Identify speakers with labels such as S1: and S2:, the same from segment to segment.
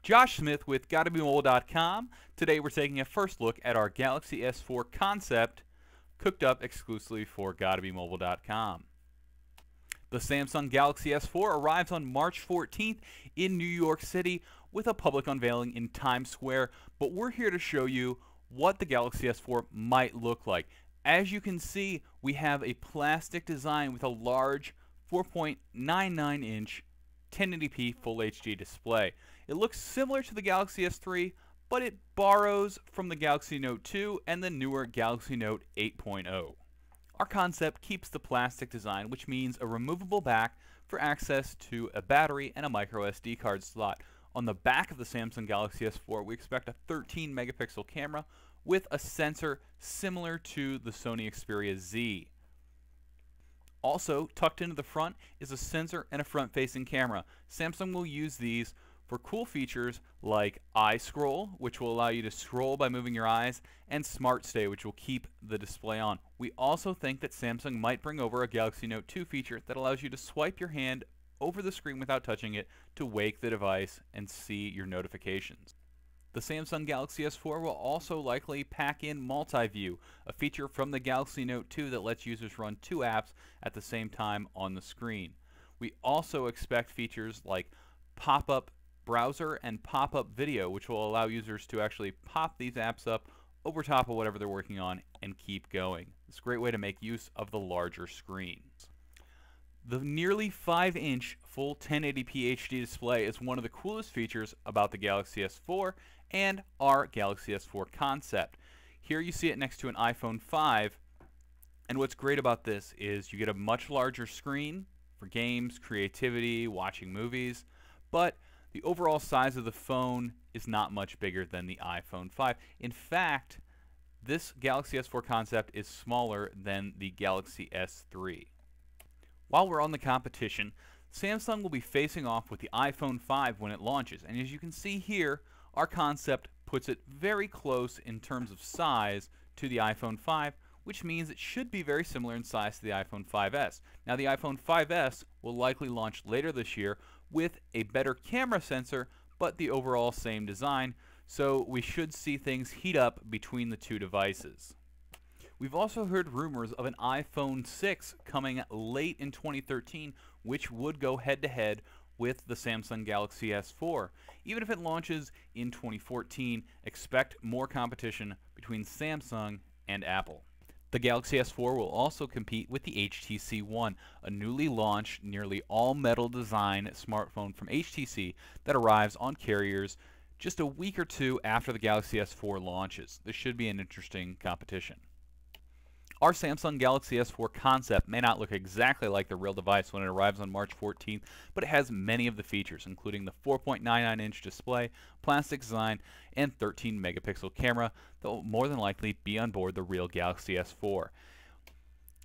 S1: Josh Smith with GottaBeMobile.com. Today we're taking a first look at our Galaxy S4 concept cooked up exclusively for GottaBeMobile.com. The Samsung Galaxy S4 arrives on March 14th in New York City with a public unveiling in Times Square, but we're here to show you what the Galaxy S4 might look like. As you can see, we have a plastic design with a large 4.99-inch 1080p Full HD display. It looks similar to the Galaxy S3, but it borrows from the Galaxy Note 2 and the newer Galaxy Note 8.0. Our concept keeps the plastic design, which means a removable back for access to a battery and a micro SD card slot. On the back of the Samsung Galaxy S4, we expect a 13 megapixel camera with a sensor similar to the Sony Xperia Z. Also, tucked into the front is a sensor and a front-facing camera. Samsung will use these for cool features like Eye Scroll, which will allow you to scroll by moving your eyes, and Smart Stay, which will keep the display on. We also think that Samsung might bring over a Galaxy Note 2 feature that allows you to swipe your hand over the screen without touching it to wake the device and see your notifications. The Samsung Galaxy S4 will also likely pack in Multi-View, a feature from the Galaxy Note 2 that lets users run two apps at the same time on the screen. We also expect features like pop-up browser and pop-up video, which will allow users to actually pop these apps up over top of whatever they're working on and keep going. It's a great way to make use of the larger screens. The nearly 5-inch full 1080p HD display is one of the coolest features about the Galaxy S4 and our Galaxy S4 concept. Here you see it next to an iPhone 5, and what's great about this is you get a much larger screen for games, creativity, watching movies, but the overall size of the phone is not much bigger than the iPhone 5. In fact, this Galaxy S4 concept is smaller than the Galaxy S3. While we're on the competition, Samsung will be facing off with the iPhone 5 when it launches, and as you can see here, our concept puts it very close in terms of size to the iPhone 5, which means it should be very similar in size to the iPhone 5S. Now, the iPhone 5S will likely launch later this year with a better camera sensor, but the overall same design, so we should see things heat up between the two devices. We've also heard rumors of an iPhone 6 coming late in 2013, which would go head-to-head with the Samsung Galaxy S4. Even if it launches in 2014, expect more competition between Samsung and Apple. The Galaxy S4 will also compete with the HTC One, a newly launched, nearly all-metal design smartphone from HTC that arrives on carriers just a week or two after the Galaxy S4 launches. This should be an interesting competition. Our Samsung Galaxy S4 concept may not look exactly like the real device when it arrives on March 14th, but it has many of the features, including the 4.99-inch display, plastic design, and 13 megapixel camera that will more than likely be on board the real Galaxy S4.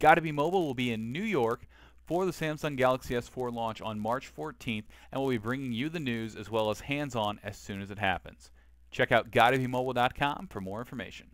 S1: Gotta Be Mobile will be in New York for the Samsung Galaxy S4 launch on March 14th, and we'll be bringing you the news as well as hands-on as soon as it happens. Check out GottaBeMobile.com for more information.